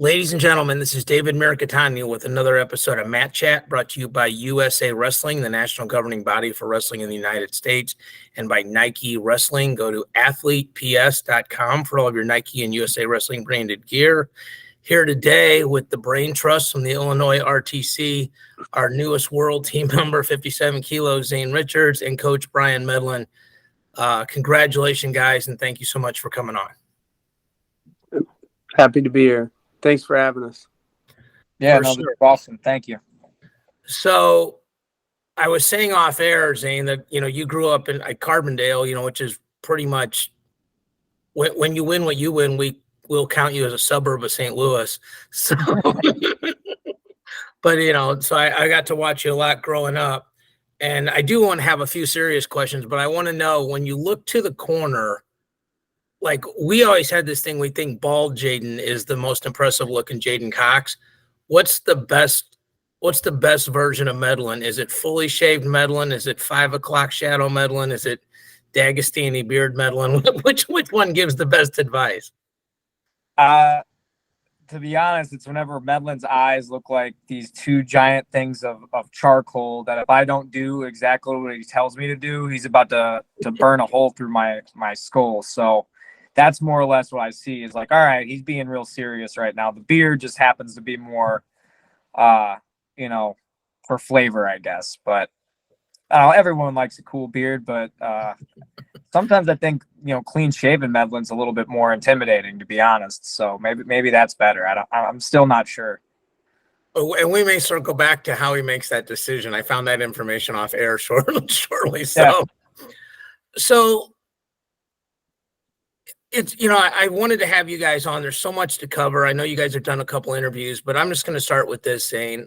Ladies and gentlemen, this is David Mirikitani with another episode of Mat Chat, brought to you by USA Wrestling, the national governing body for wrestling in the United States, and by Nike Wrestling. Go to athleteps.com for all of your Nike and USA Wrestling branded gear. Here today with the Brain Trust from the Illinois RTC, our newest world team member, 57 kilos, Zane Richards, and Coach Bryan Medlin. Congratulations, guys, and thank you so much for coming on. Happy to be here. Thanks for having us. Yeah, no, sure. Awesome. Thank you. So I was saying off air, Zane, that, you grew up in Carbondale, which is pretty much when you win what you win, we'll count you as a suburb of St. Louis. So, but, so I got to watch you a lot growing up, and I do want to have a few serious questions, but I want to know, when you look to the corner, like, we always had this thing, we think bald Jaden is the most impressive looking Jaden Cox. What's the best version of Medlin? Is it fully shaved Medlin? Is it 5 o'clock shadow Medlin? Is it Dagestani beard Medlin? Which one gives the best advice? To be honest, it's whenever Medlin's eyes look like these two giant things of charcoal that if I don't do exactly what he tells me to do, he's about to burn a hole through my skull. So that's more or less what I see, is like, all right, he's being real serious right now. The beard just happens to be more, for flavor, I guess. But everyone likes a cool beard, but sometimes I think, clean shaven Medlin's a little bit more intimidating, to be honest. So maybe that's better. I'm still not sure. And we may circle back to how he makes that decision. I found that information off air shortly. So, yeah. So it's, I wanted to have you guys on. There's so much to cover. I know you guys have done a couple interviews, but I'm just going to start with this, Zane.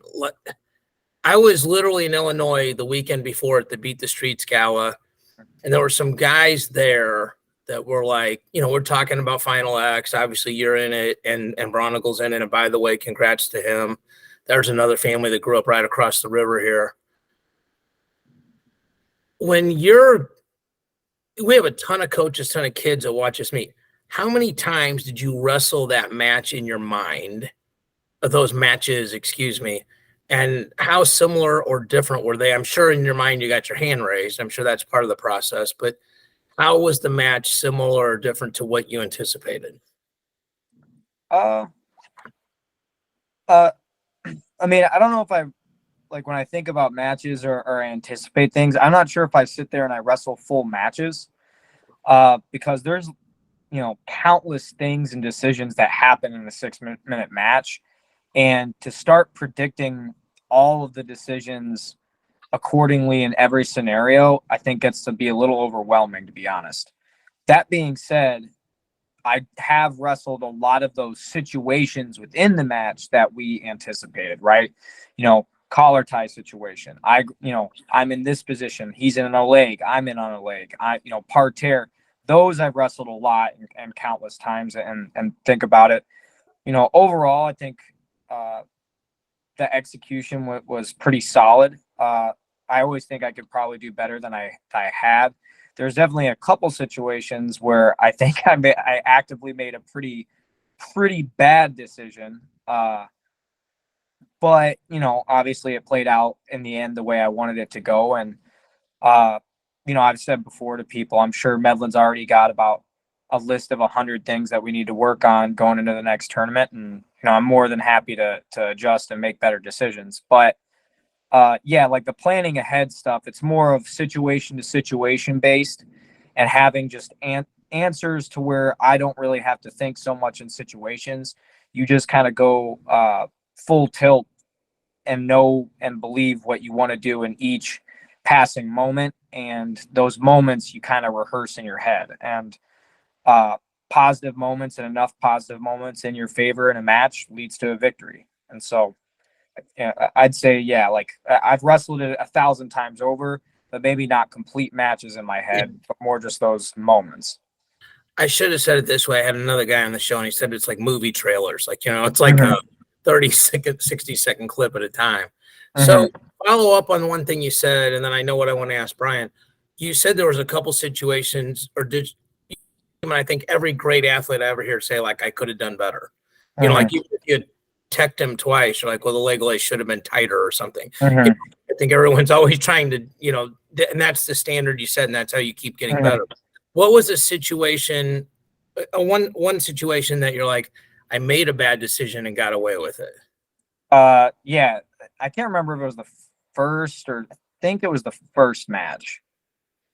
I was literally in Illinois the weekend before at the Beat the Streets Gala, and there were some guys there that were like, we're talking about Final X. Obviously, you're in it, and Bronicle's in it. And by the way, congrats to him. There's another family that grew up right across the river here. We have a ton of coaches, ton of kids that watch us meet. How many times did you wrestle that match in your mind, or those matches, excuse me, and how similar or different were they? I'm sure in your mind you got your hand raised. I'm sure that's part of the process, but how was the match similar or different to what you anticipated? I mean, I don't know if when I think about matches or anticipate things, I'm not sure if I sit there and I wrestle full matches, because there's, countless things and decisions that happen in a 6-minute match. And to start predicting all of the decisions accordingly in every scenario, I think gets to be a little overwhelming, to be honest. That being said, I have wrestled a lot of those situations within the match that we anticipated, right? Collar tie situation. I'm in this position. He's in a leg. I'm in on a leg. Parterre. Those I've wrestled a lot and countless times and think about it. Overall, I think the execution was pretty solid. I always think I could probably do better than I have. There's definitely a couple situations where I think I actively made a pretty bad decision. But, obviously it played out in the end the way I wanted it to go. And, I've said before to people, I'm sure Medlin's already got about a list of 100 things that we need to work on going into the next tournament. And, I'm more than happy to adjust and make better decisions. But, like the planning ahead stuff, it's more of situation to situation based and having just answers to where I don't really have to think so much in situations. You just kind of go full tilt and know and believe what you want to do in each passing moment. And those moments you kind of rehearse in your head, and positive moments and enough positive moments in your favor in a match leads to a victory. And so I'd say, I've wrestled it 1,000 times over, but maybe not complete matches in my head, but more just those moments. I should have said it this way. I had another guy on the show and he said it's like movie trailers. Like, it's like a 30-second, 60-second clip at a time. So follow up on one thing you said, and then I know what I want to ask Bryan. You said there was a couple situations, or I think every great athlete I ever hear say, like, I could have done better. You know, like even if you teched him twice, you're like, well, the leg lace should have been tighter or something. You know, I think everyone's always trying to, you know, and that's the standard you set, and that's how you keep getting better. What was a situation, one situation that you're like, I made a bad decision and got away with it? Yeah, I can't remember if it was the first or I think it was the first match.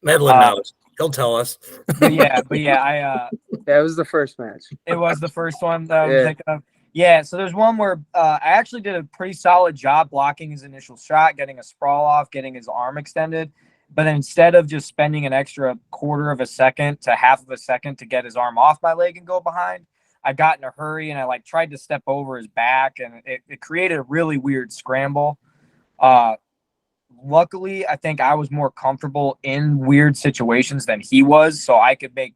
Medlin knows. He'll tell us. but yeah, I Yeah, it was the first match. it was the first one that I was thinking of. Yeah, so there's one where I actually did a pretty solid job blocking his initial shot, getting a sprawl off, getting his arm extended. But then instead of just spending an extra quarter of a second to half of a second to get his arm off my leg and go behind, I got in a hurry and I like tried to step over his back, and it created a really weird scramble. Luckily, I think I was more comfortable in weird situations than he was, so I could make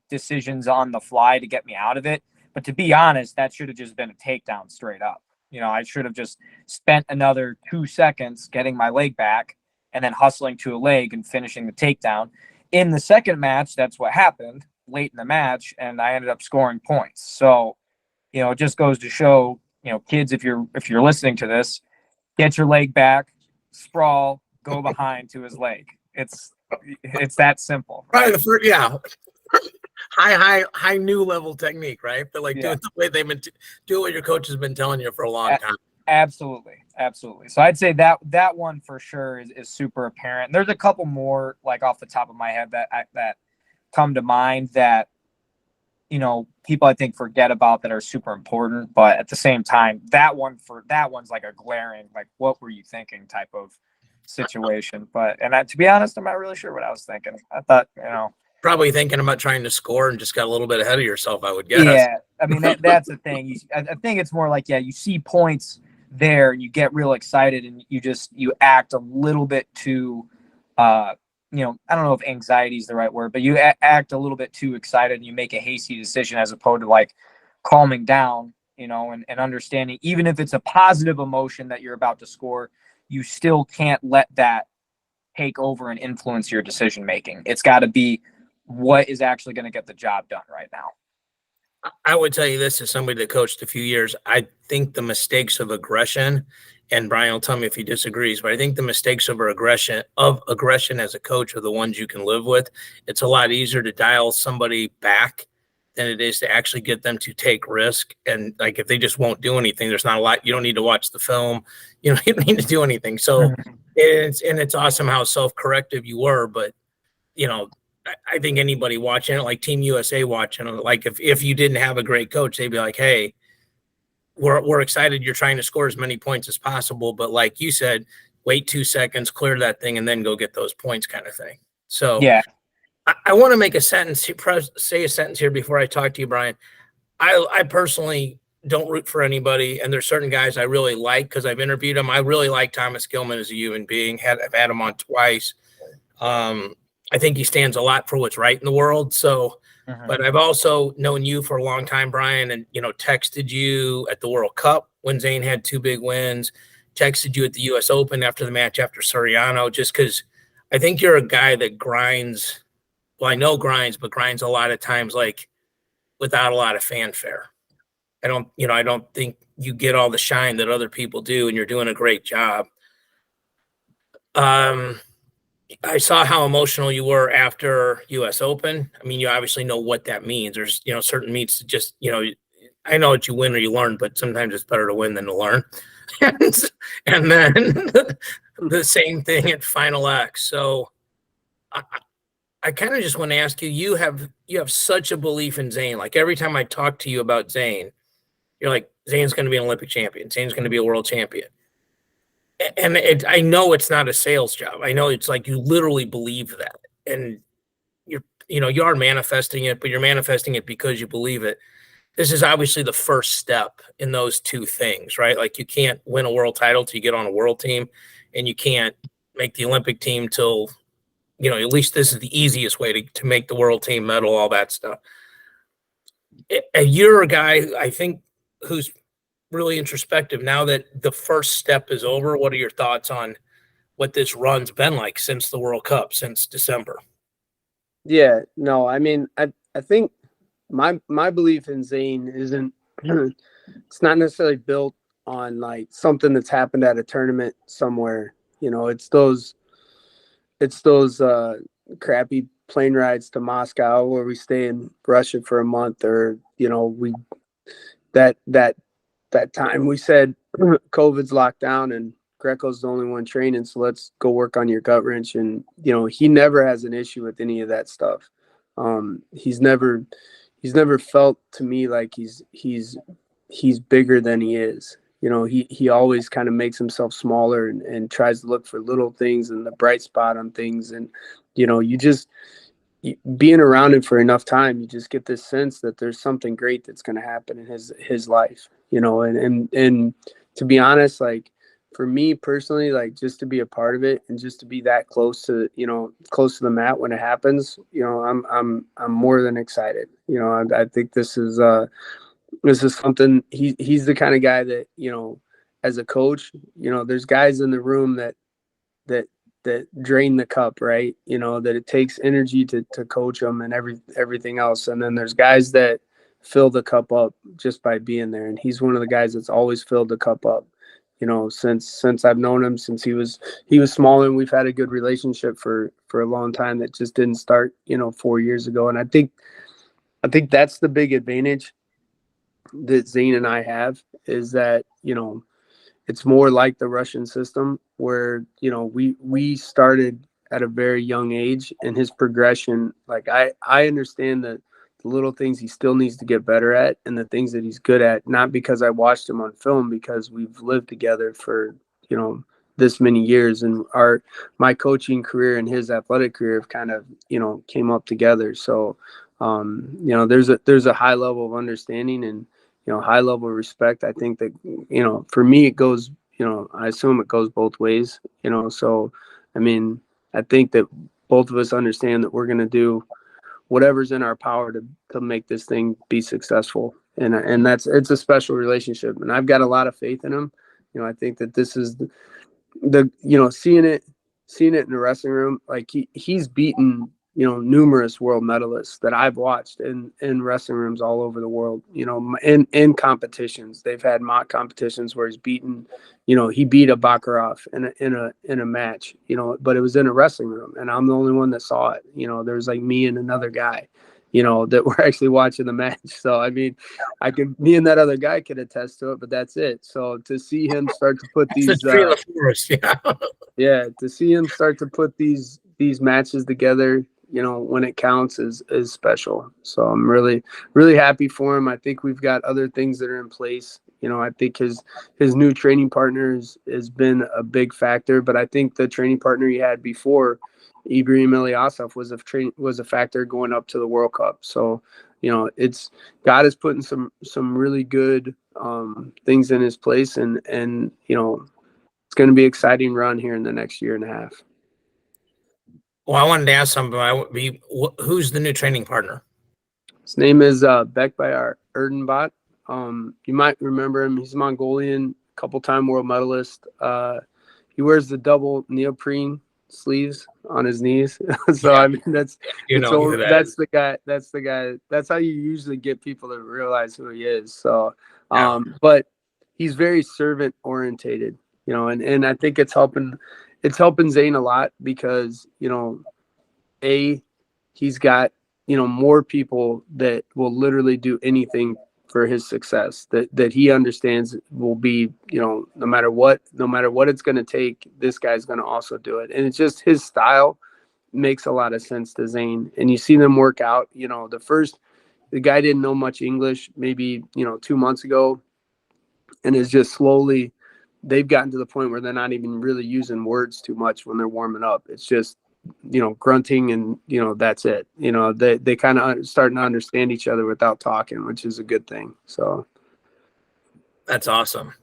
decisions on the fly to get me out of it. But to be honest, that should have just been a takedown straight up. You know, I should have just spent another 2 seconds getting my leg back and then hustling to a leg and finishing the takedown. In the second match, that's what happened late in the match, and I ended up scoring points. So, you know, it just goes to show, you know, kids, if you're listening to this, get your leg back, sprawl, go behind to his leg. It's that simple. Right. High new level technique, right? But like do it the way they've been do what your coach has been telling you for a long time. Absolutely. So I'd say that one for sure is super apparent. There's a couple more like off the top of my head that come to mind that, you know, people I think forget about that are super important, but at the same time, that one's like a glaring, like, what were you thinking type of situation. But to be honest, I'm not really sure what I was thinking. I thought, you know, probably thinking about trying to score and just got a little bit ahead of yourself, I would guess. Yeah, I mean that's the thing. I think it's more like, you see points there and you get real excited and you act a little bit too, you know, I don't know if anxiety is the right word, but you act a little bit too excited and you make a hasty decision as opposed to like calming down, you know, and understanding, even if it's a positive emotion that you're about to score, you still can't let that take over and influence your decision making. It's got to be what is actually going to get the job done right now. I would tell you this as somebody that coached a few years. I think the mistakes of aggression, and Bryan will tell me if he disagrees, but I think the mistakes of aggression as a coach are the ones you can live with. It's a lot easier to dial somebody back than it is to actually get them to take risk. And like, if they just won't do anything, there's not a lot. You don't need to watch the film. You don't need to do anything. So it's awesome how self-corrective you were, but you know, I think anybody watching it, like Team USA watching it, like if you didn't have a great coach, they'd be like, hey, we're excited you're trying to score as many points as possible, but like you said, wait 2 seconds, clear that thing, and then go get those points kind of thing. So yeah, I want to make a sentence, say a sentence here before I talk to you, Bryan. I personally don't root for anybody, and there's certain guys I really like because I've interviewed them. I really like Thomas Gilman as a human being. I've had him on twice. I think he stands a lot for what's right in the world. So, but I've also known you for a long time, Bryan, and, you know, texted you at the World Cup when Zane had 2 big wins, texted you at the US Open after the match after Soriano, just because I think you're a guy that grinds. Well, I know but grinds a lot of times, like without a lot of fanfare. I don't think you get all the shine that other people do, and you're doing a great job. I saw how emotional you were after US Open. I mean, you obviously know what that means. There's, you know, certain meets that just, you know, I know that you win or you learn, but sometimes it's better to win than to learn. And then the same thing at Final X. So I kind of just want to ask you, you have such a belief in Zane. Like every time I talk to you about Zane, you're like, Zane's going to be an Olympic champion. Zane's going to be a world champion. And I know it's not a sales job. I know it's like you literally believe that, and you are manifesting it, but you're manifesting it because you believe it. This is obviously the first step in those two things, right? Like you can't win a world title till you get on a world team, and you can't make the Olympic team till, you know, at least this is the easiest way to make the world team, medal, all that stuff. You're a guy, I think, who's really introspective. Now that the first step is over, what are your thoughts on what this run's been like since the World Cup, since December? Yeah, no, I mean, I think my belief in Zane isn't it's not necessarily built on like something that's happened at a tournament somewhere. You know, it's those crappy plane rides to Moscow where we stay in Russia for a month, or you know, that that that time we said COVID's locked down and Greco's the only one training, so let's go work on your gut wrench. And you know, he never has an issue with any of that stuff. He's never felt to me like he's bigger than he is. You know, he always kind of makes himself smaller and tries to look for little things and the bright spot on things. And you know, being around him for enough time, you just get this sense that there's something great that's going to happen in his life. You know, and to be honest, like for me personally, like just to be a part of it and just to be that close to the mat when it happens, you know, I'm more than excited. You know, I think this is something. He's the kind of guy that, you know, as a coach, you know, there's guys in the room that drain the cup, right? You know, that it takes energy to coach them and everything else. And then there's guys that fill the cup up just by being there. And he's one of the guys that's always filled the cup up, you know, since I've known him, since he was small, and we've had a good relationship for a long time that just didn't start, you know, 4 years ago. And I think that's the big advantage that Zane and I have, is that, you know, it's more like the Russian system where, you know, we started at a very young age, and his progression, like I understand that the little things he still needs to get better at and the things that he's good at, not because I watched him on film, because we've lived together for, you know, this many years, and my coaching career and his athletic career have kind of, you know, came up together. So, you know, there's a high level of understanding and, you know, high level of respect. I think that, you know, for me, it goes, you know, I assume it goes both ways, you know. So, I mean, I think that both of us understand that we're going to do whatever's in our power to make this thing be successful. And it's a special relationship, and I've got a lot of faith in him. You know, I think that this is the you know, seeing it in the wrestling room, like he's beaten, you know, numerous world medalists that I've watched in wrestling rooms all over the world, you know, in competitions. They've had mock competitions where he's beaten, you know, he beat a Baccarat in a match, you know, but it was in a wrestling room, and I'm the only one that saw it. You know, there's like me and another guy, you know, that were actually watching the match. So, I mean, me and that other guy could attest to it, but that's it. So to see him start to put these, yeah, to see him start to put these matches together, you know, when it counts is special. So I'm really, really happy for him. I think we've got other things that are in place. You know, I think his new training partner has been a big factor, but I think the training partner he had before, Ibrahim Ilyasov, was a factor going up to the World Cup. So, you know, God is putting some really good things in his place, and you know, it's going to be an exciting run here in the next year and a half. Well, I wanted to ask something. Who's the new training partner? His name is Bekbayar Erdenbot. You might remember him. He's Mongolian, couple-time world medalist. He wears the double neoprene sleeves on his knees. So yeah. I mean, that's the guy. That's the guy. That's how you usually get people to realize who he is. So, but he's very servant orientated, you know, and I think it's helping Zane a lot because, you know, he's got, you know, more people that will literally do anything for his success, that he understands will be, you know, no matter what it's going to take, this guy's going to also do it. And it's just his style makes a lot of sense to Zane. And you see them work out, you know, the guy didn't know much English maybe, you know, 2 months ago, and is just slowly, they've gotten to the point where they're not even really using words too much when they're warming up. It's just, you know, grunting, and, you know, that's it. You know, they kind of starting to understand each other without talking, which is a good thing. So that's awesome.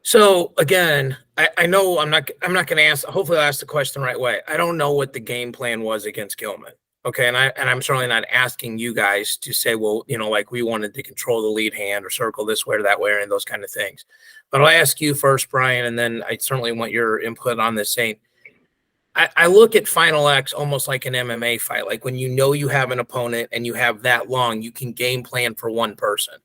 So again, I know I'm not going to ask, hopefully I'll ask the question the right way. I don't know what the game plan was against Gilman. Okay. And I'm certainly not asking you guys to say, well, you know, like we wanted to control the lead hand or circle this way or that way, and those kind of things. But I'll ask you first, Bryan, and then I certainly want your input on this. Saying, I look at Final X almost like an MMA fight. Like when you know you have an opponent and you have that long, you can game plan for one person.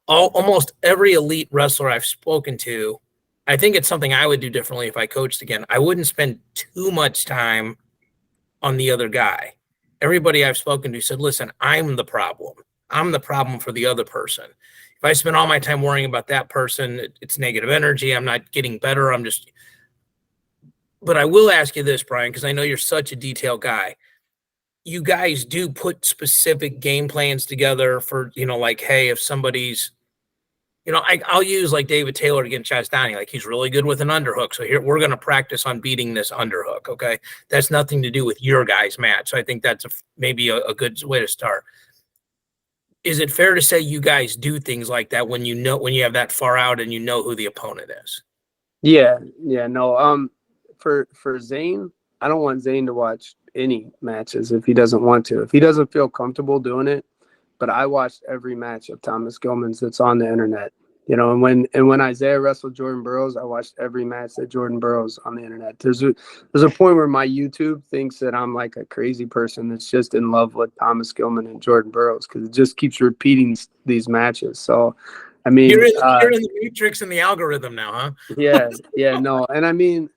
almost every elite wrestler I've spoken to, I think it's something I would do differently if I coached again. I wouldn't spend too much time on the other guy. Everybody I've spoken to said, listen, I'm the problem. I'm the problem for the other person. If I spend all my time worrying about that person, it's negative energy. I'm not getting better. But I will ask you this, Bryan, because I know you're such a detailed guy. You guys do put specific game plans together for, like, hey, if somebody's, I'll use like David Taylor against Chastani. Like, he's really good with an underhook. So here we're going to practice on beating this underhook. Okay. That's nothing to do with your guys' match. So I think that's maybe a good way to start. Is it fair to say you guys do things like that when you have that far out and you know who the opponent is? Yeah. No. For Zane, I don't want Zane to watch any matches if he doesn't want to. If he doesn't feel comfortable doing it, but I watched every match of Thomas Gilman's that's on the internet. And when Isaiah wrestled Jordan Burroughs, I watched every match that Jordan Burroughs on the internet. There's a point where my YouTube thinks that I'm like a crazy person that's just in love with Thomas Gilman and Jordan Burroughs because it just keeps repeating these matches. So, I mean, you're in the matrix and the algorithm now, huh? Yeah, no, and I mean,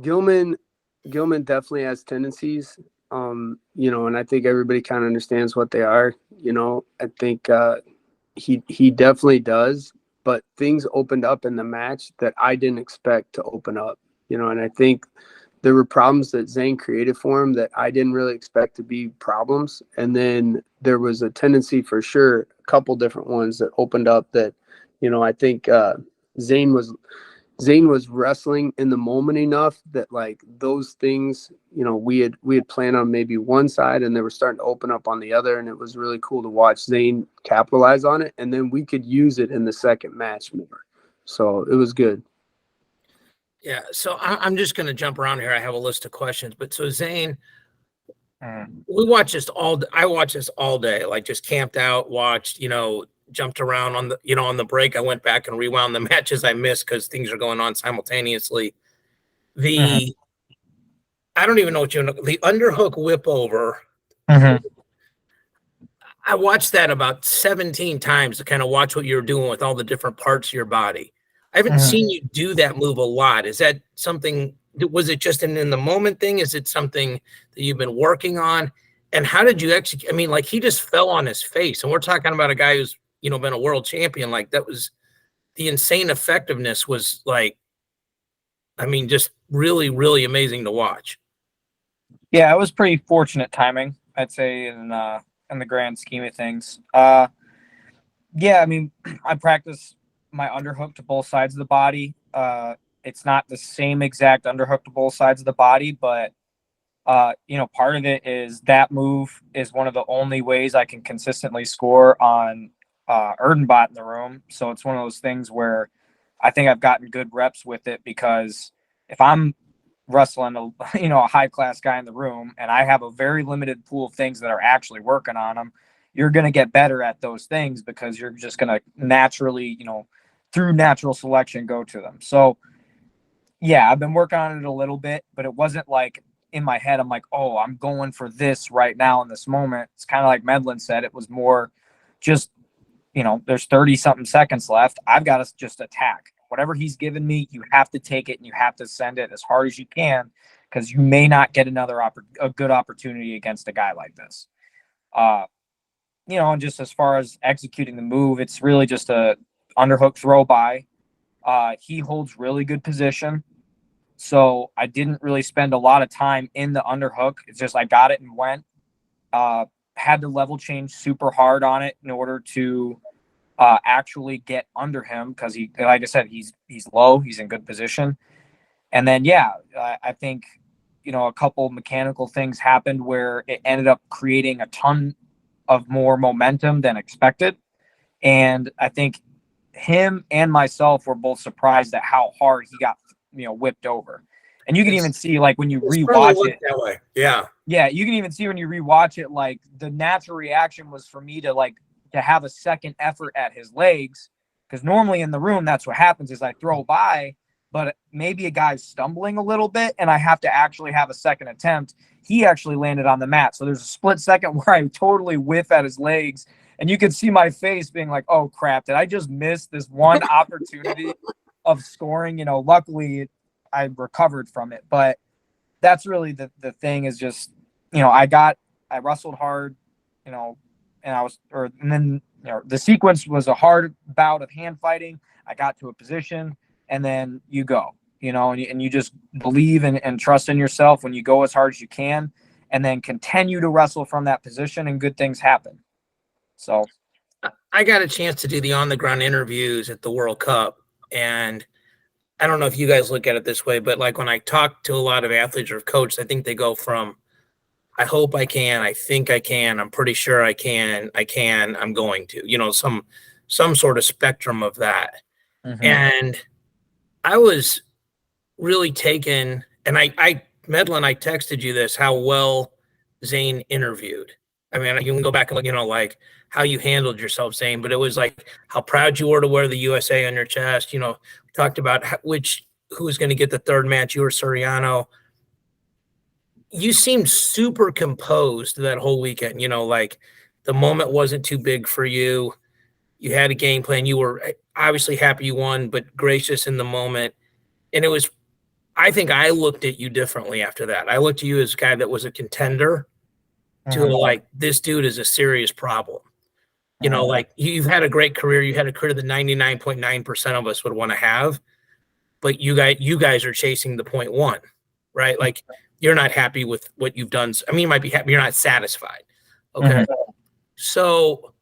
Gilman definitely has tendencies, and I think everybody kind of understands what they are. I think he definitely does, but things opened up in the match that I didn't expect to open up, and I think there were problems that Zane created for him that I didn't really expect to be problems. And then there was a tendency for sure, a couple different ones that opened up that, I think Zane was wrestling in the moment enough that like those things, we had planned on maybe one side and they were starting to open up on the other. And it was really cool to watch Zane capitalize on it. And then we could use it in the second match more. So it was good. Yeah. So I'm just going to jump around here. I have a list of questions, but so Zane, we watch this I watch this all day, like just camped out, watched, jumped around on the break. I went back and rewound the matches I missed because things are going on simultaneously. I don't even know the underhook whip over. I watched that about 17 times to kind of watch what you're doing with all the different parts of your body. I haven't seen you do that move a lot. Is that something, was it just an in the moment thing? Is it something that you've been working on? And how did you execute? I mean, like he just fell on his face, and we're talking about a guy who's, been a world champion. Like that was the insane effectiveness was like, I mean, just really, really amazing to watch. Yeah, it was pretty fortunate timing, I'd say, in the grand scheme of things. Yeah, I mean, I practice my underhook to both sides of the body. It's not the same exact underhook to both sides of the body, but part of it is that move is one of the only ways I can consistently score on Erdenbot in the room. So it's one of those things where I think I've gotten good reps with it, because if I'm wrestling a high class guy in the room and I have a very limited pool of things that are actually working on them, you're going to get better at those things because you're just going to naturally, through natural selection, go to them. So yeah, I've been working on it a little bit, but it wasn't like in my head, I'm like, oh, I'm going for this right now in this moment. It's kind of like Medlin said, it was more just, there's 30 something seconds left. I've got to just attack. Whatever he's given me, you have to take it and you have to send it as hard as you can, because you may not get a good opportunity against a guy like this. And just as far as executing the move, it's really just a underhook throw by. He holds really good position, so I didn't really spend a lot of time in the underhook. It's just I got it and went. Had to level change super hard on it in order to actually get under him, because he, like I said, he's low, he's in good position. And then I think a couple mechanical things happened where it ended up creating a ton of more momentum than expected. And I think him and myself were both surprised at how hard he got, whipped over. And you can even see, like, when you rewatch it that way. Yeah. Yeah. You can even see when you rewatch it, like the natural reaction was for me to have a second effort at his legs. Because normally in the room, that's what happens is I throw by, but maybe a guy's stumbling a little bit and I have to actually have a second attempt. He actually landed on the mat. So there's a split second where I totally whiff at his legs And you could see my face being like, oh crap, did I just miss this one opportunity of scoring? You know, luckily I recovered from it, but that's really the thing is just, you know, I wrestled hard, you know, and then, you know, the sequence was a hard bout of hand fighting. I got to a position and then you go, you know, and you just believe and trust in yourself when you go as hard as you can and then continue to wrestle from that position and good things happen. So I got a chance to do the on the ground interviews at the World Cup, and I don't know if you guys look at it this way, but like when I talk to a lot of athletes or coaches, I think they go from, I hope I can, I think I can, I'm pretty sure I can, I'm going to, you know, some sort of spectrum of that. mm-hmm. And I was really taken, and Medlin, I texted you this, how well Zane interviewed. I mean, you can go back and look, you know, like how you handled yourself, Zane, but it was like how proud you were to wear the USA on your chest. You know, we talked about who was going to get the third match. You were Soriano. You seemed super composed that whole weekend. You know, like the moment wasn't too big for you. You had a game plan. You were obviously happy you won, but gracious in the moment. And it was, I think I looked at you differently after that. I looked at you as a guy that was a contender to like, this dude is a serious problem. You know, like you've had a great career. You had a career that 99.9% of us would want to have, but you guys are chasing the 0.1, right? Like you're not happy with what you've done. I mean, you might be happy. You're not satisfied. Okay. So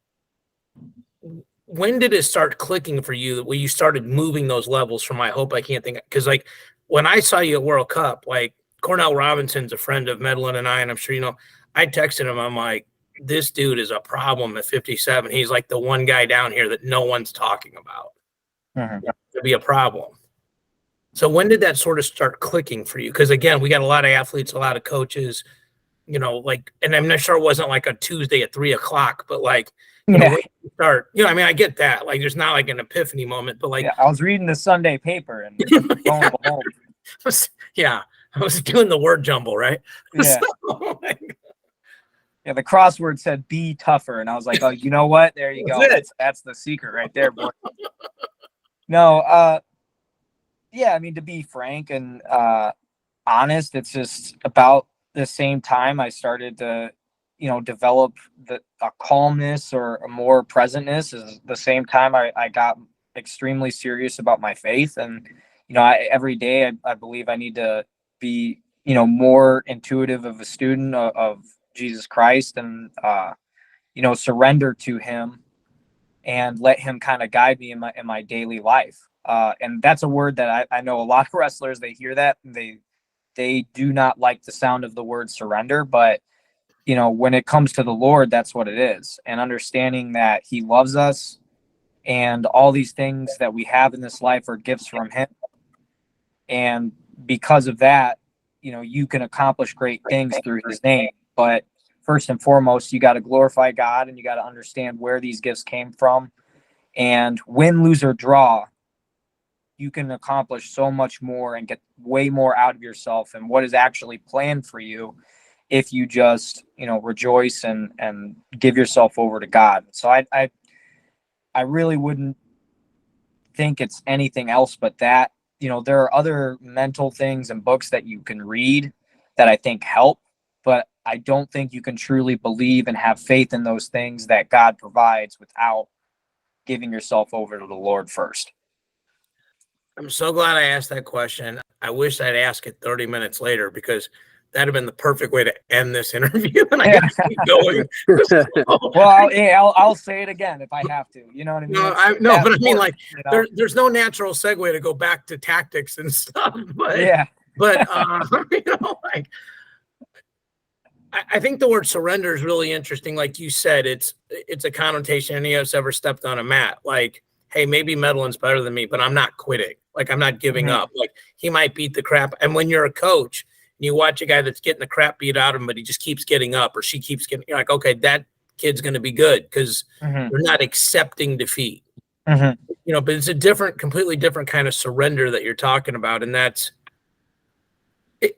when did it start clicking for you that when you started moving those levels from I hope I can't think? Because like when I saw you at World Cup, like Cornell Robinson's a friend of Medlin and I, and I'm sure, you know, I texted him. I'm like, this dude is a problem at 57. He's like the one guy down here that no one's talking about. To be a problem. So when did that sort of start clicking for you? Because again, we got a lot of athletes, a lot of coaches, you know, like, and I'm not sure it wasn't like a Tuesday at 3:00, but like, you know, when you start, you know, I mean, I get that. Like, there's not like an epiphany moment, but like, I was reading the Sunday paper and going home. Yeah, I was doing the word jumble, right? Yeah. So, yeah, the crossword said be tougher. And I was like, oh, you know what? There you go. That's the secret right there, boy. No, yeah, I mean, to be frank and honest, it's just about the same time I started to, you know, develop a calmness or a more presentness is the same time I got extremely serious about my faith. And, you know, every day I believe I need to be, you know, more intuitive of a student of Jesus Christ and, you know, surrender to him and let him kind of guide me in my daily life. And that's a word that I know a lot of wrestlers, they hear that and they do not like the sound of the word surrender, but you know, when it comes to the Lord, that's what it is. And understanding that he loves us and all these things that we have in this life are gifts from him. And because of that, you know, you can accomplish great things through his name. But first and foremost, you got to glorify God and you got to understand where these gifts came from. And win, lose, or draw, you can accomplish so much more and get way more out of yourself and what is actually planned for you if you just, you know, rejoice and give yourself over to God. So I really wouldn't think it's anything else but that. You know, there are other mental things and books that you can read that I think help, but I don't think you can truly believe and have faith in those things that God provides without giving yourself over to the Lord first. I'm so glad I asked that question. I wish I'd ask it 30 minutes later because that'd have been the perfect way to end this interview. And I got to keep going. Well, I'll say it again if I have to. You know what I mean? No, but I mean, like, you know? there's no natural segue to go back to tactics and stuff. But yeah, but you know, like, I think the word surrender is really interesting. Like you said, it's a connotation any of us ever stepped on a mat. Like, hey, maybe Medlin's better than me, but I'm not quitting. Like, I'm not giving up. Like, he might beat the crap. And when you're a coach, you watch a guy that's getting the crap beat out of him, but he just keeps getting up or she keeps getting, you're like, okay, that kid's going to be good because they're not accepting defeat. You know, but it's a completely different kind of surrender that you're talking about. And that's it.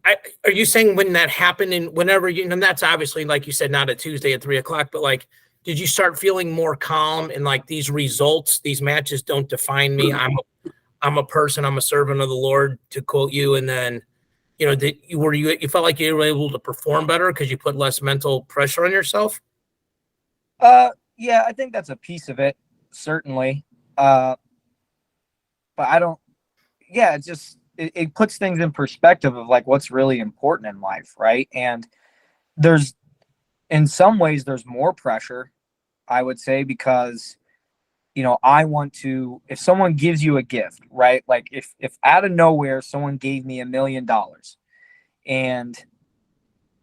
Are you saying when that happened and whenever and that's obviously, like you said, not a Tuesday at 3:00, but like, did you start feeling more calm and like these results, these matches don't define me. I'm a person, I'm a servant of the Lord, to quote you. And then, you felt like you were able to perform better because you put less mental pressure on yourself? Yeah, I think that's a piece of it, certainly. But I don't, yeah, it puts things in perspective of like what's really important in life, right? And in some ways, there's more pressure, I would say, because, I want to, if someone gives you a gift, right? Like if out of nowhere, someone gave me $1 million and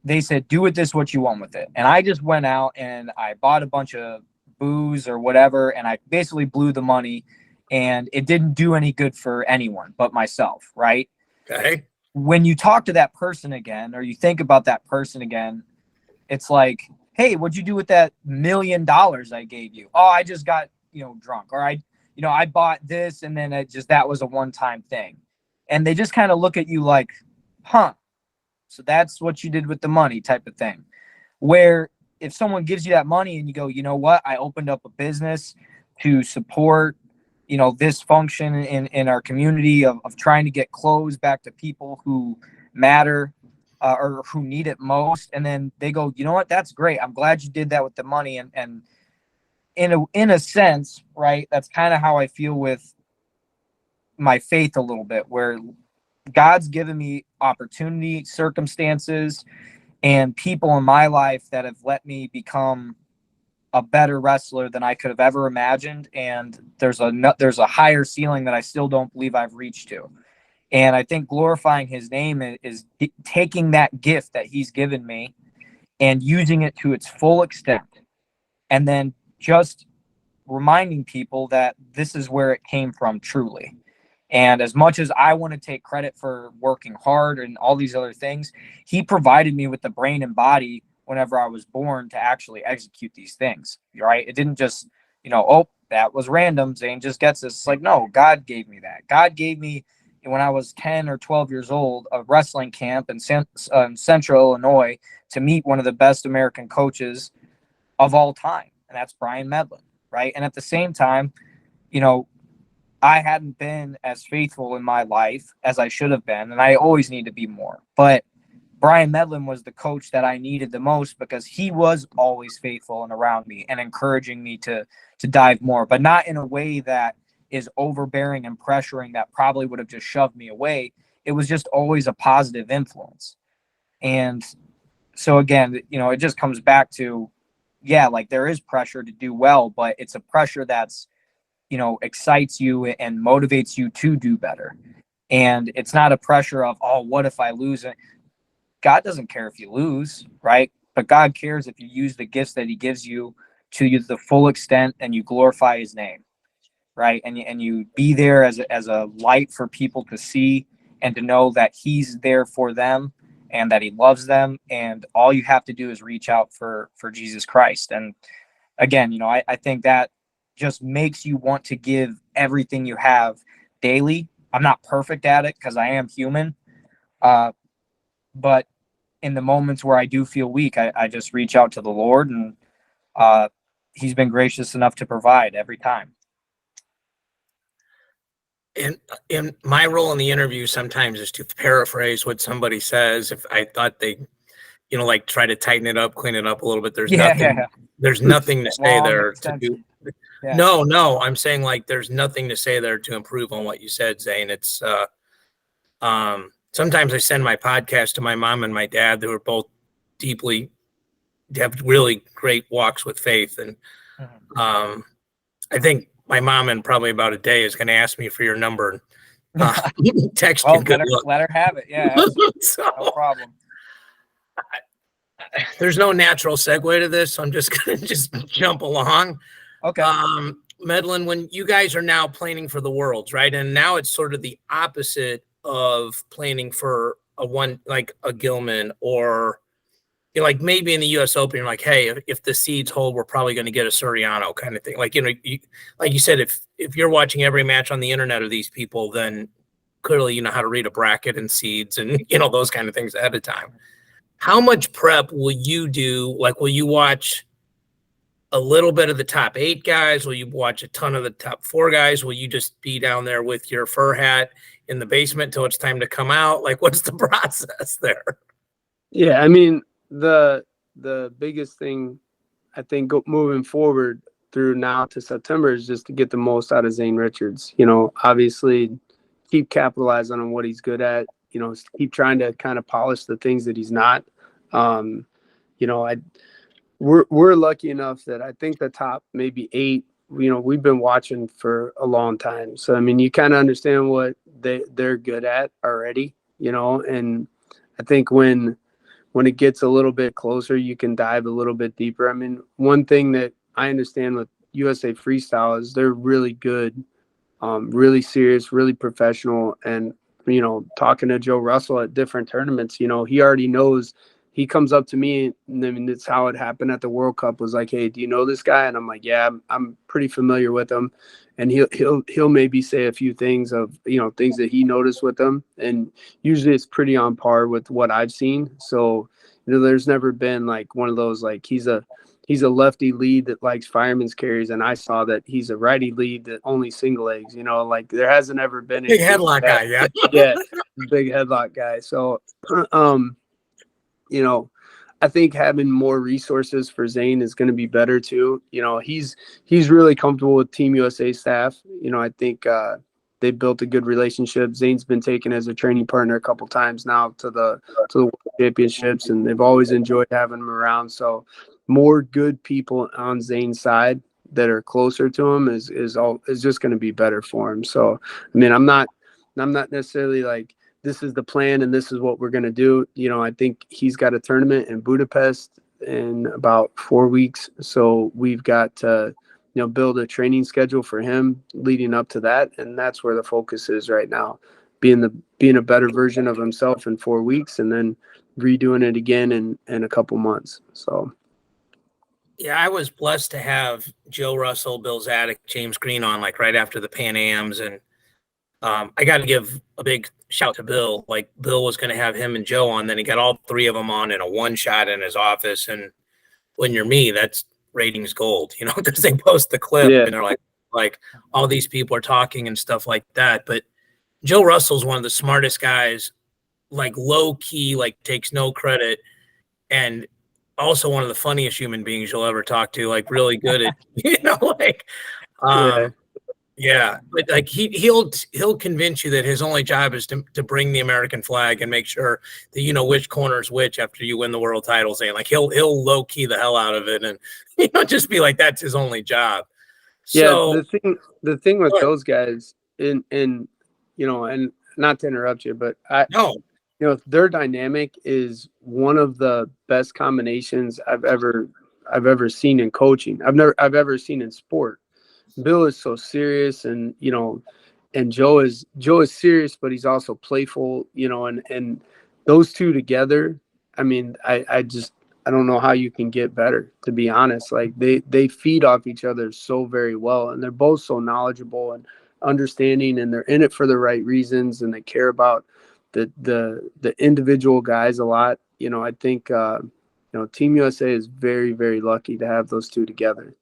they said, do with this what you want with it. And I just went out and I bought a bunch of booze or whatever, and I basically blew the money, and it didn't do any good for anyone but myself, right? Okay. When you talk to that person again, or you think about that person again, it's like, hey, what'd you do with that $1 million I gave you? Oh, I just got, drunk, or I bought this, and then that was a one-time thing. And they just kind of look at you like, huh, so that's what you did with the money, type of thing. Where if someone gives you that money and you go, you know what, I opened up a business to support, this function in our community of trying to get clothes back to people who matter, or who need it most. And then they go, you know what, that's great. I'm glad you did that with the money. And in a sense, right, that's kind of how I feel with my faith a little bit, where God's given me opportunity, circumstances, and people in my life that have let me become a better wrestler than I could have ever imagined. And there's a higher ceiling that I still don't believe I've reached to. And I think glorifying his name is taking that gift that he's given me and using it to its full extent. And then just reminding people that this is where it came from truly. And as much as I want to take credit for working hard and all these other things, he provided me with the brain and body whenever I was born to actually execute these things, right? It didn't just, oh, that was random, Zane just gets this. It's like, no, God gave me that. God gave me, when I was 10 or 12 years old, a wrestling camp in Central Illinois to meet one of the best American coaches of all time. And that's Bryan Medlin, right? And at the same time, I hadn't been as faithful in my life as I should have been, and I always need to be more. But Bryan Medlin was the coach that I needed the most, because he was always faithful and around me and encouraging me to dive more, but not in a way that is overbearing and pressuring that probably would have just shoved me away. It was just always a positive influence. And so again, it just comes back to, yeah, like there is pressure to do well, but it's a pressure that's, excites you and motivates you to do better. And it's not a pressure of, oh, what if I lose it? God doesn't care if you lose, right? But God cares if you use the gifts that he gives you to the full extent and you glorify his name, right? And you be there as a light for people to see and to know that he's there for them and that he loves them. And all you have to do is reach out for Jesus Christ. And again, I think that just makes you want to give everything you have daily. I'm not perfect at it because I am human. But in the moments where I do feel weak, I just reach out to the Lord, and he's been gracious enough to provide every time. And in my role in the interview sometimes is to paraphrase what somebody says. If I thought they, like try to tighten it up, clean it up a little bit, there's nothing to say there to do. Yeah. No, I'm saying like there's nothing to say there to improve on what you said, Zane. It's sometimes I send my podcast to my mom and my dad, who are both have really great walks with faith. And I think my mom in probably about a day is going to ask me for your number and text you. Let her have it. Yeah, so, no problem. There's no natural segue to this, so I'm just going to just jump along. Okay. Medlin, when you guys are now planning for the Worlds, right? And now it's sort of the opposite of planning for a Gilman, or like maybe in the U.S. Open, you're like, hey, if the seeds hold, we're probably going to get a Suriano kind of thing. Like, like you said, if you're watching every match on the internet of these people, then clearly you know how to read a bracket and seeds and you know those kind of things ahead of time. How much prep will you do? Like, will you watch a little bit of the top 8 guys? Will you watch a ton of the top 4 guys? Will you just be down there with your fur hat in the basement till it's time to come out? Like, what's the process there? Yeah, I mean, the biggest thing I think moving forward through now to September is just to get the most out of Zane Richards. You know, obviously keep capitalizing on what he's good at, you know, keep trying to kind of polish the things that he's not. You know, we're lucky enough that I think the top maybe 8, you know, we've been watching for a long time. So, I mean, you kind of understand what they're good at already, you know, and I think when it gets a little bit closer, you can dive a little bit deeper. I mean, one thing that I understand with USA Freestyle is they're really good, really serious, really professional. And, you know, talking to Joe Russell at different tournaments, you know, he already knows. He comes up to me, and I mean, it's how it happened at the World Cup, was like, hey, do you know this guy? And I'm like, yeah, I'm pretty familiar with him. And he'll maybe say a few things of, you know, things that he noticed with him. And usually it's pretty on par with what I've seen. So, you know, there's never been like one of those, like he's a lefty lead that likes fireman's carries, and I saw that he's a righty lead that only single legs, you know, like there hasn't ever been Big headlock guy, yeah. Yeah, big headlock guy. So, you know, I think having more resources for Zane is going to be better too. You know, he's really comfortable with Team USA staff. You know, I think they built a good relationship. Zane's been taken as a training partner a couple times now to the World Championships, and they've always enjoyed having him around. So, more good people on Zane's side that are closer to him is just going to be better for him. So, I mean, I'm not necessarily like, this is the plan and this is what we're going to do. You know, I think he's got a tournament in Budapest in about 4 weeks. So we've got to, you know, build a training schedule for him leading up to that. And that's where the focus is right now, being a better version of himself in 4 weeks and then redoing it again in a couple months. So. Yeah, I was blessed to have Joe Russell, Bill Zadek, James Green on like right after the Pan Ams. And I got to give a big shout to Bill. Like Bill was going to have him and Joe on, then he got all 3 of them on in a one shot in his office. And when you're me, that's ratings gold, you know, because they post the clip and they're like all these people are talking and stuff like that. But Joe Russell's one of the smartest guys, like low key, like takes no credit, and also one of the funniest human beings you'll ever talk to. Like really good at, you know, like. Yeah, but like he'll convince you that his only job is to bring the American flag and make sure that you know which corner is which after you win the world titles. And like he'll low key the hell out of it, and you know just be like that's his only job. So yeah, the thing with those guys, in you know, and not to interrupt you, but you know, their dynamic is one of the best combinations I've ever seen in coaching. I've ever seen in sport. Bill is so serious, and you know, and Joe is serious, but he's also playful, you know, and those two together, I mean, I don't know how you can get better, to be honest. Like they feed off each other so very well, and they're both so knowledgeable and understanding, and they're in it for the right reasons, and they care about the individual guys a lot. You know, I think you know, Team USA is very, very lucky to have those two together.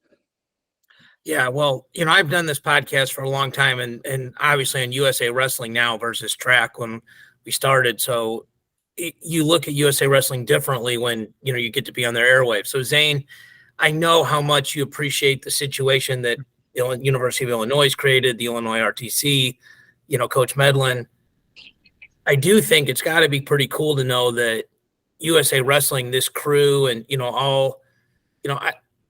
Yeah, well, you know, I've done this podcast for a long time, and obviously in USA Wrestling now versus track when we started. So you look at USA Wrestling differently when, you know, you get to be on their airwaves. So Zane, I know how much you appreciate the situation that the University of Illinois created, the Illinois RTC, you know, Coach Medlin. I do think it's got to be pretty cool to know that USA Wrestling, this crew, and, you know, all, you know,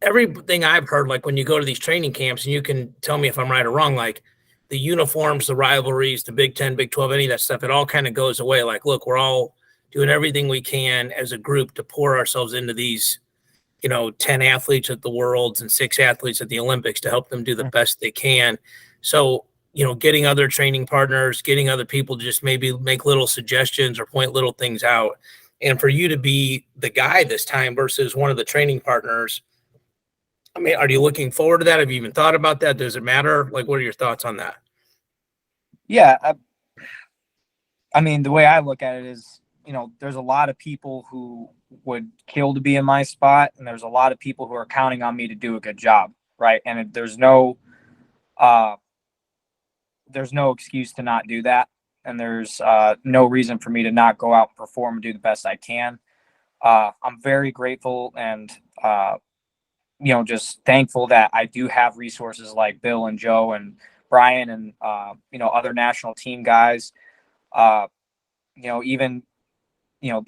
everything I've heard, like when you go to these training camps, and you can tell me if I'm right or wrong, like the uniforms, the rivalries, the Big 10, Big 12, any of that stuff, it all kind of goes away. Like, look, we're all doing everything we can as a group to pour ourselves into these, you know, 10 athletes at the Worlds and 6 athletes at the Olympics to help them do the best they can. So, you know, getting other training partners, getting other people to just maybe make little suggestions or point little things out. And for you to be the guy this time versus one of the training partners, I mean, are you looking forward to that? Have you even thought about that? Does it matter? Like, what are your thoughts on that? Yeah, I mean, the way I look at it is, there's a lot of people who would kill to be in my spot, and there's a lot of people who are counting on me to do a good job, right? And there's no excuse to not do that, and there's no reason for me to not go out and perform and do the best I can. I'm very grateful and just thankful that I do have resources like Bill and Joe and Bryan and other national team guys.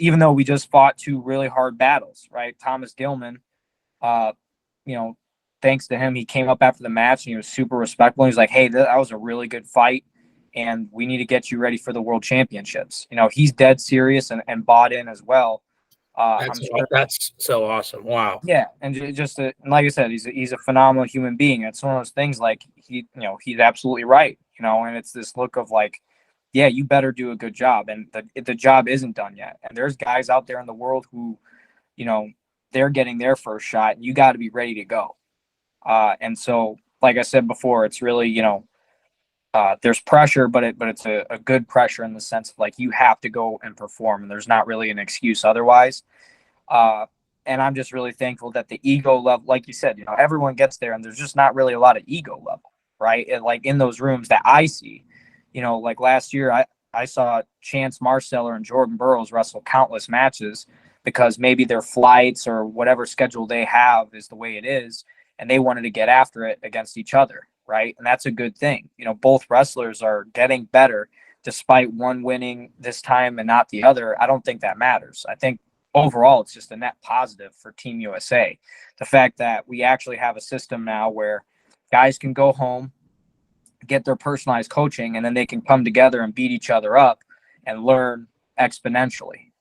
Even though we just fought 2 really hard battles, right? Thomas Gilman, thanks to him, he came up after the match and he was super respectful. He's like, hey, that was a really good fight, and we need to get you ready for the world championships. He's dead serious and bought in as well. That's so awesome. Wow. Yeah. And like I said, he's a phenomenal human being. It's one of those things like he's absolutely right, and it's this look of like, yeah, you better do a good job. And the job isn't done yet. And there's guys out there in the world who, they're getting their first shot, and you got to be ready to go. And so, like I said before, it's really, there's pressure, but it's a good pressure in the sense of like, you have to go and perform, and there's not really an excuse otherwise. And I'm just really thankful that the ego level, like you said, everyone gets there, and there's just not really a lot of ego level, right? And like in those rooms that I see, like last year, I saw Chance Marsteller and Jordan Burroughs wrestle countless matches because maybe their flights or whatever schedule they have is the way it is, and they wanted to get after it against each other, right? And that's a good thing. Both wrestlers are getting better despite one winning this time and not the other. I don't think that matters. I think overall it's just a net positive for Team USA. The fact that we actually have a system now where guys can go home, get their personalized coaching, and then they can come together and beat each other up and learn exponentially,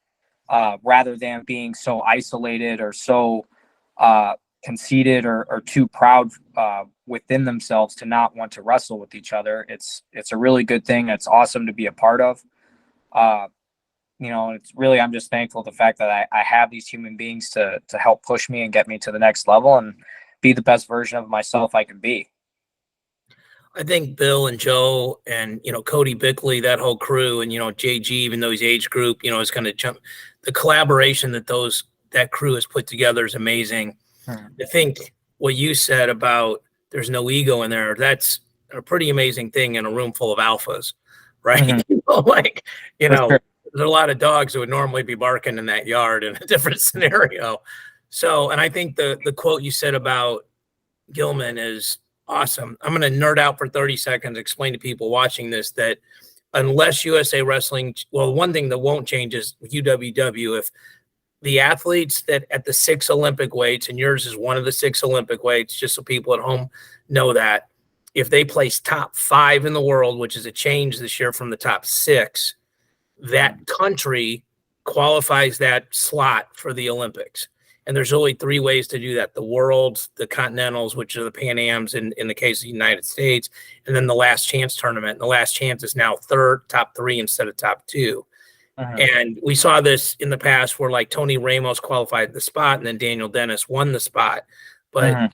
rather than being so isolated or so conceited or too proud within themselves to not want to wrestle with each other. It's a really good thing. It's awesome to be a part of. It's really, I'm just thankful the fact that I have these human beings to help push me and get me to the next level and be the best version of myself I can be. I think Bill and Joe and, Cody Bickley, that whole crew, and, JG, even though he's age group, is going to jump. The collaboration that crew has put together is amazing. I think what you said about there's no ego in there, that's a pretty amazing thing in a room full of alphas, right? Sure. There's a lot of dogs that would normally be barking in that yard in a different scenario. So, and I think the quote you said about Gilman is awesome. I'm going to nerd out for 30 seconds, explain to people watching this that unless USA Wrestling, well, one thing that won't change is UWW. If the athletes that at the 6 Olympic weights, and yours is one of the 6 Olympic weights, just so people at home know that, if they place top 5 in the world, which is a change this year from the top 6, that country qualifies that slot for the Olympics. And there's only 3 ways to do that: the Worlds, the Continentals, which are the Pan Ams in the case of the United States, and then the Last Chance tournament. And the Last Chance is now top 3 instead of top 2. And we saw this in the past where like Tony Ramos qualified the spot and then Daniel Dennis won the spot. But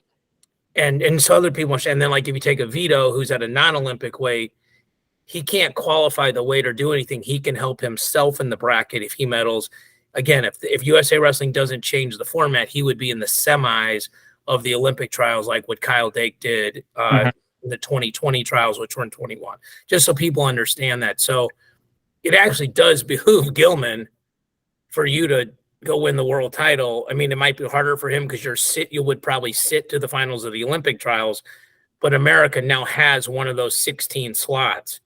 and so other people, and then like if you take a Vito who's at a non-Olympic weight, he can't qualify the weight or do anything. He can help himself in the bracket if he medals. Again, if USA Wrestling doesn't change the format, he would be in the semis of the Olympic trials, like what Kyle Dake did in the 2020 trials, which were in 21, just so people understand that. So it actually does behoove Gilman for you to go win the world title. I mean, it might be harder for him because you would probably sit to the finals of the Olympic trials, but America now has one of those 16 slots.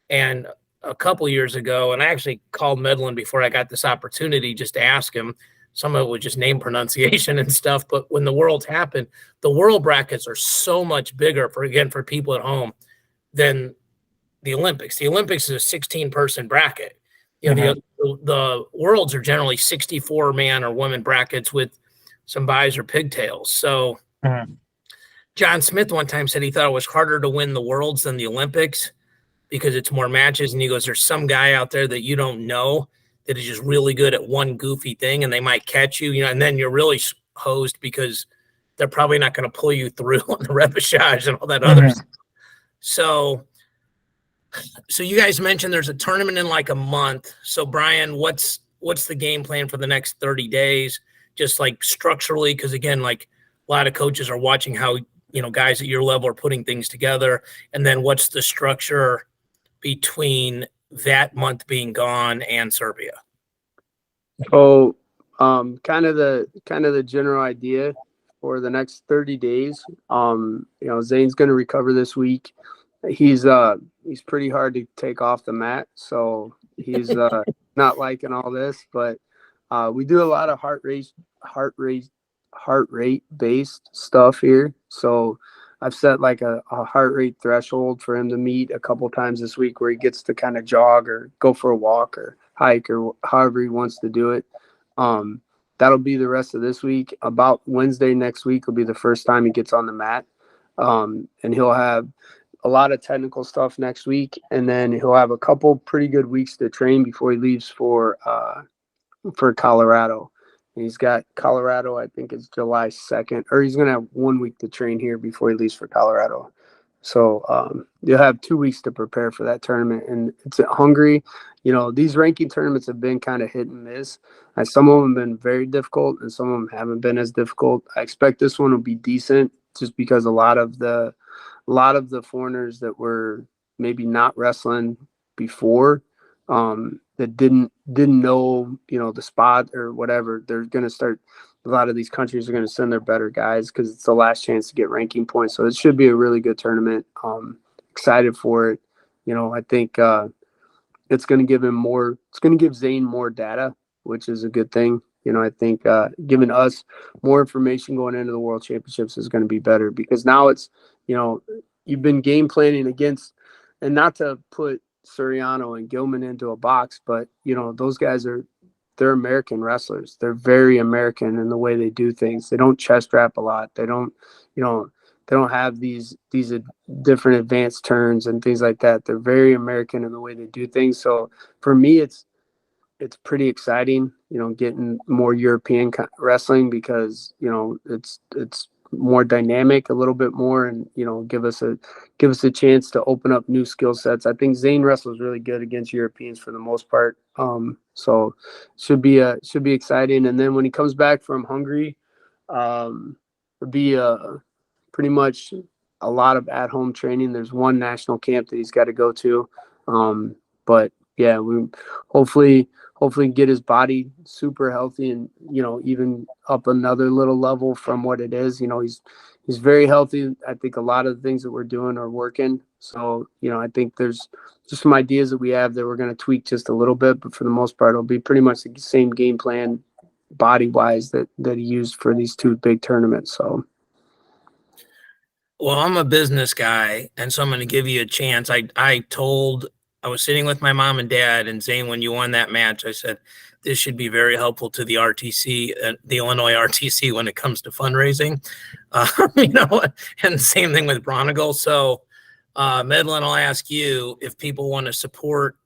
And a couple years ago, and I actually called Medlin before I got this opportunity just to ask him. Some of it was just name pronunciation and stuff. But when the Worlds happened, the world brackets are so much bigger for people at home than the Olympics. The Olympics is a 16-person bracket. The Worlds are generally 64-man or woman brackets with some buys or pigtails. So John Smith one time said he thought it was harder to win the Worlds than the Olympics because it's more matches. And he goes, there's some guy out there that you don't know that is just really good at one goofy thing, and they might catch you, and then you're really hosed because they're probably not going to pull you through on the repechage and all that other stuff. So So you guys mentioned there's a tournament in like a month. So Bryan, what's the game plan for the next 30 days? Just like structurally, because again, like a lot of coaches are watching how, guys at your level are putting things together. And then what's the structure between that month being gone and Serbia? So, kind of the general idea for the next 30 days. Zane's going to recover this week. He's pretty hard to take off the mat, so he's not liking all this. But we do a lot of heart rate based stuff here. So I've set like a heart rate threshold for him to meet a couple times this week, where he gets to kind of jog or go for a walk or hike or however he wants to do it. That'll be the rest of this week. About Wednesday next week will be the first time he gets on the mat, and he'll have a lot of technical stuff next week, and then he'll have a couple pretty good weeks to train before he leaves for Colorado. And he's got Colorado, I think it's July 2nd, or he's going to have 1 week to train here before he leaves for Colorado. So you'll have 2 weeks to prepare for that tournament. And it's at Hungary. These ranking tournaments have been kind of hit and miss. Some of them have been very difficult, and some of them haven't been as difficult. I expect this one will be decent, just because a lot of the foreigners that were maybe not wrestling before, that didn't know, the spot or whatever, they're going to start. A lot of these countries are going to send their better guys, because it's the last chance to get ranking points. So it should be a really good tournament. Excited for it. I think it's going to give him more. It's going to give Zane more data, which is a good thing. I think giving us more information going into the World Championships is going to be better, because now it's, you've been game planning against, and not to put Suriano and Gilman into a box, but those guys they're American wrestlers. They're very American in the way they do things. They don't chest wrap a lot. They don't have these different advanced turns and things like that. They're very American in the way they do things. So for me, it's pretty exciting, getting more European wrestling, because it's more dynamic a little bit more, and give us a chance to open up new skill sets. I think Zane wrestles really good against Europeans for the most part, so should be exciting. And then when he comes back from Hungary, it'll be pretty much a lot of at-home training. There's one national camp that he's got to go to, but yeah, we hopefully get his body super healthy, and even up another little level from what it is. He's very healthy. I think a lot of the things that we're doing are working. So I think there's just some ideas that we have that we're going to tweak just a little bit, but for the most part, it'll be pretty much the same game plan body wise that he used for these two big tournaments. So. Well, I'm a business guy, and so I'm going to give you a chance. I was sitting with my mom and dad, and Zane, when you won that match, I said, this should be very helpful to the RTC, the Illinois RTC, when it comes to fundraising. And same thing with Bronigal. So, Medlin, I'll ask you, if people want to support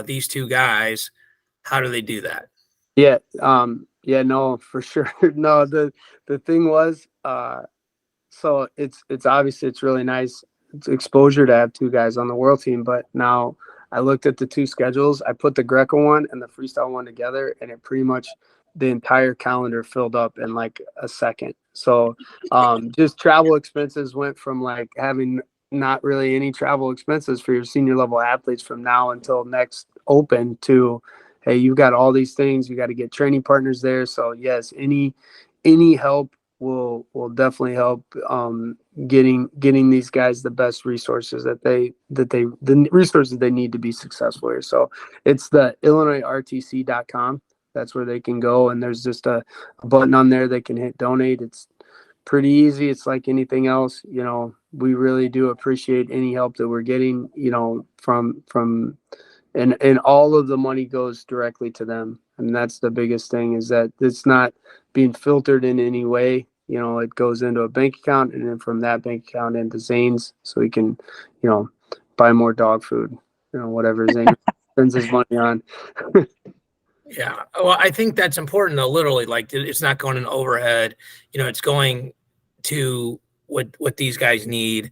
these two guys, how do they do that? Yeah. No, for sure. No, the thing was, so it's obviously it's really nice. It's exposure to have two guys on the world team, but now I looked at the two schedules. I put the Greco one and the freestyle one together, and it pretty much the entire calendar filled up in like a second. So just travel expenses went from like having not really any travel expenses for your senior level athletes from now until next open to, hey, you've got all these things. You got to get training partners there. So yes, any help will definitely help getting these guys the best resources the resources they need to be successful here. So it's the IllinoisRTC.com. That's where they can go, and there's just a button on there they can hit donate. It's pretty easy. It's like anything else. We really do appreciate any help that we're getting, from and all of the money goes directly to them. And that's the biggest thing, is that it's not being filtered in any way. It goes into a bank account, and then from that bank account into Zane's, so he can, buy more dog food, whatever Zane spends his money on. Yeah. Well, I think that's important, though. Literally, like, it's not going in overhead. It's going to what these guys need.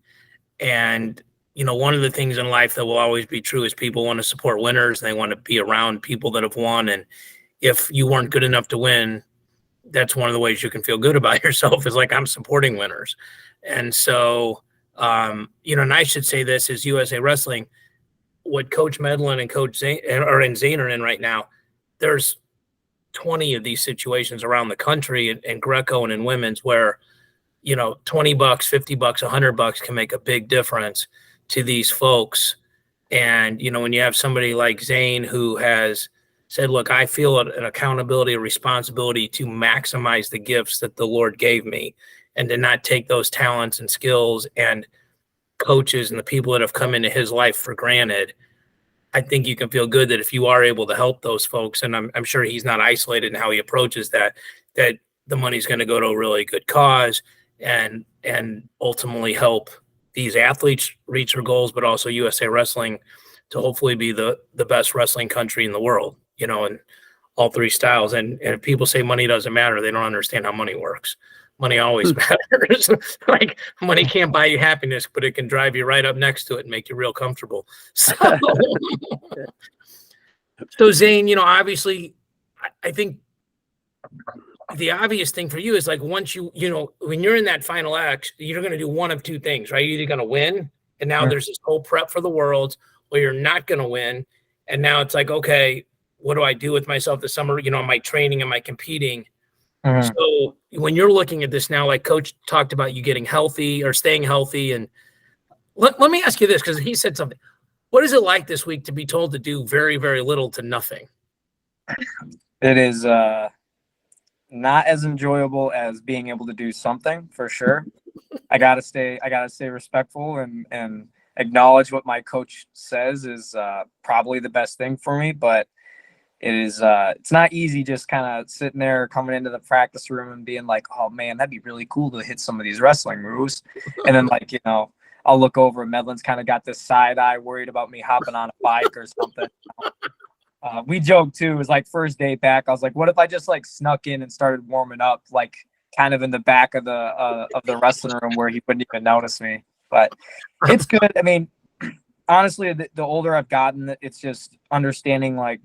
And, one of the things in life that will always be true is people want to support winners. And they want to be around people that have won. And if you weren't good enough to win, that's one of the ways you can feel good about yourself is like, I'm supporting winners. And so, and I should say this is USA Wrestling, what Coach Medlin and Coach Zane Zane are in right now. There's 20 of these situations around the country in Greco and in women's where, $20, $50, $100 can make a big difference to these folks. And, when you have somebody like Zane who has said, look, I feel an accountability, a responsibility to maximize the gifts that the Lord gave me and to not take those talents and skills and coaches and the people that have come into his life for granted. I think you can feel good that if you are able to help those folks, and I'm sure he's not isolated in how he approaches that the money's going to go to a really good cause and ultimately help these athletes reach their goals, but also USA Wrestling to hopefully be the best wrestling country in the world, in all three styles. And if people say money doesn't matter, they don't understand how money works. Money always matters. Like money can't buy you happiness, but it can drive you right up next to it and make you real comfortable. So, Zane, obviously, I think the obvious thing for you is like once when you're in that final X, you're going to do one of two things, right? You're either going to win, and now there's this whole prep for the Worlds, or you're not going to win, and now it's like, okay, what do I do with myself this summer? Am I training? Am I competing? So when you're looking at this now, like Coach talked about you getting healthy or staying healthy, and let me ask you this, because he said something. What is it like this week to be told to do very, very little to nothing? It is not as enjoyable as being able to do something, for sure. I gotta stay respectful and acknowledge what my coach says is probably the best thing for me, but it's not easy just kind of sitting there coming into the practice room and being like, oh man, that'd be really cool to hit some of these wrestling moves. And then I'll look over and Medlin's kind of got this side eye worried about me hopping on a bike or something. We joked too, it was like first day back. I was like, what if I just like snuck in and started warming up, like kind of in the back of the wrestling room where he wouldn't even notice me. But it's good. I mean, honestly, the older I've gotten, it's just understanding like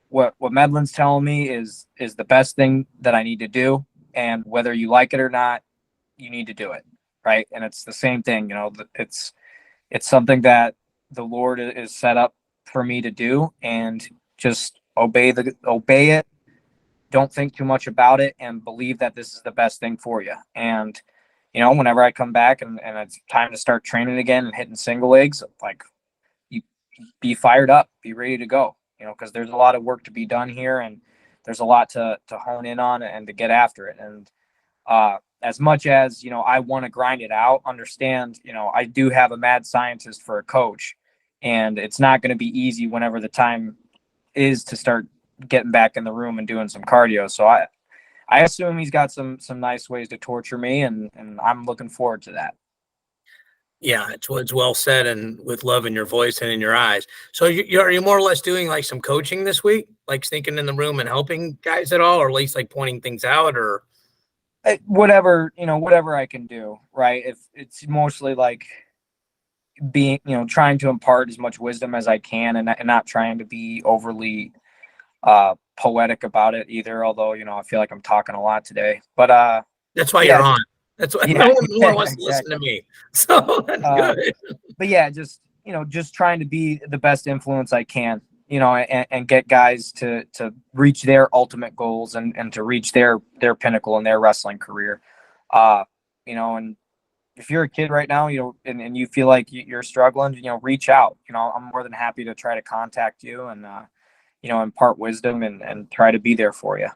what Medlin's telling me is the best thing that I need to do. And whether you like it or not, you need to do it. Right. And it's the same thing, it's something that the Lord is set up for me to do, and just obey it. Don't think too much about it and believe that this is the best thing for you. And, whenever I come back and it's time to start training again and hitting single legs, like you be fired up, be ready to go, because there's a lot of work to be done here and there's a lot to hone in on and to get after it. And, as much as, I want to grind it out, understand, I do have a mad scientist for a coach, and it's not going to be easy whenever the time is to start getting back in the room and doing some cardio. So I assume he's got some nice ways to torture me, and I'm looking forward to that. Yeah, it's well said, and with love in your voice and in your eyes. So are you more or less doing like some coaching this week, like sneaking in the room and helping guys at all, or at least like pointing things out, or whatever I can do, right? If it's mostly like being, trying to impart as much wisdom as I can, and not trying to be overly poetic about it either. Although, I feel like I'm talking a lot today, but that's why you're on. That's why no one more wants to listen to me. So that's good. But yeah, just trying to be the best influence I can, and get guys to reach their ultimate goals and to reach their pinnacle in their wrestling career. And if you're a kid right now, and you feel like you're struggling, reach out. I'm more than happy to try to contact you and, impart wisdom and try to be there for you,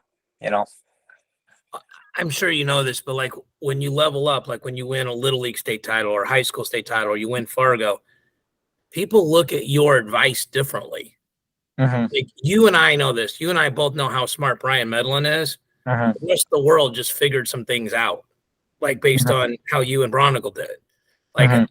I'm sure you know this, but like when you level up, like when you win a little league state title or high school state title, or you win Fargo, people look at your advice differently. Like you and I know this. You and I both know how smart Bryan Medlin is. The rest of the world just figured some things out, like based on how you and Bronicle did. Like, and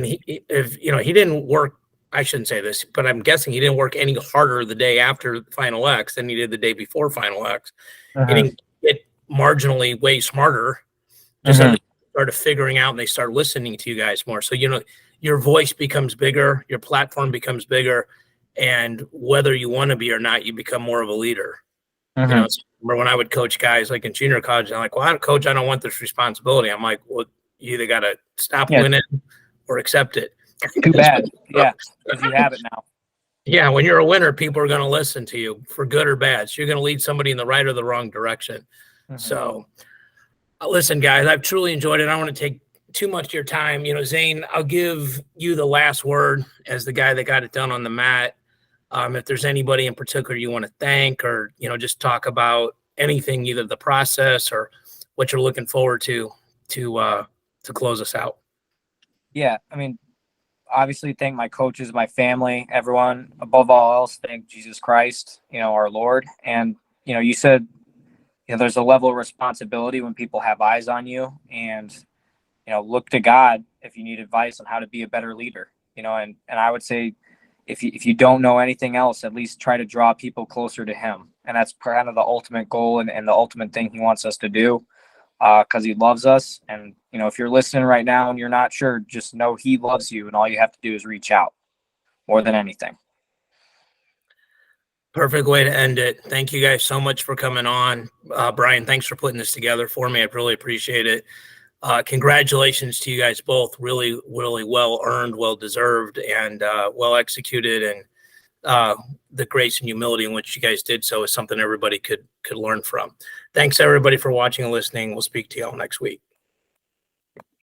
he didn't work. I shouldn't say this, but I'm guessing he didn't work any harder the day after Final X than he did the day before Final X. He didn't get marginally way smarter. Just started figuring out and they start listening to you guys more. So, your voice becomes bigger, your platform becomes bigger, and whether you want to be or not, you become more of a leader. Mhm. Remember when I would coach guys like in junior college, I'm like, well, coach, I don't want this responsibility. I'm like, well, you either got to stop winning or accept it. Too bad. Yeah, because you have it now. Yeah, when you're a winner, people are going to listen to you for good or bad. So you're going to lead somebody in the right or the wrong direction. So listen, guys, I've truly enjoyed it. I don't want to take too much of your time. Zane, I'll give you the last word as the guy that got it done on the mat. If there's anybody in particular you want to thank, or, just talk about anything, either the process or what you're looking forward to close us out. Yeah. I mean, obviously thank my coaches, my family, everyone. Above all else, thank Jesus Christ, our Lord. And, you said, there's a level of responsibility when people have eyes on you, and, look to God if you need advice on how to be a better leader, and I would say, if you don't know anything else, at least try to draw people closer to him. And that's kind of the ultimate goal and the ultimate thing he wants us to do, because he loves us. And, if you're listening right now and you're not sure, just know he loves you, and all you have to do is reach out more than anything. Perfect way to end it. Thank you guys so much for coming on. Bryan, thanks for putting this together for me. I really appreciate it. Congratulations to you guys both. Really, really well earned, well deserved, and well executed. And the grace and humility in which you guys did so is something everybody could learn from. Thanks everybody for watching and listening. We'll speak to you all next week.